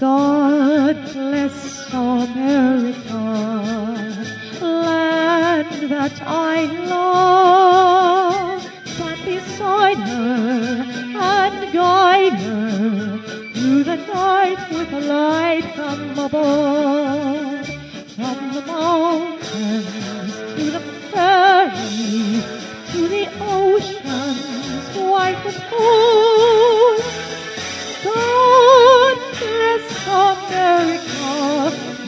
God bless America, land that I love. Stand beside her and guide her through the night with a light from above. From the mountains to the prairies, to the oceans white with foam. God bless America,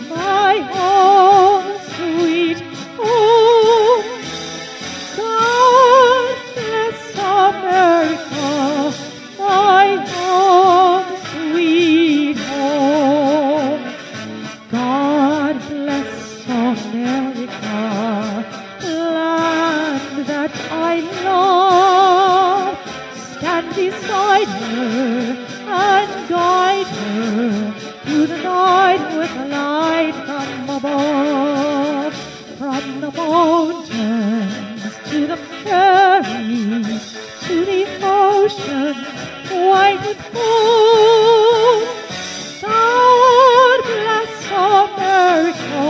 my home, sweet home. God bless America, my home, sweet home. God bless America, land that I love. Stand beside her and guide her through the night with a light from above. From the mountains to the prairies, to the ocean white with foam. God bless America,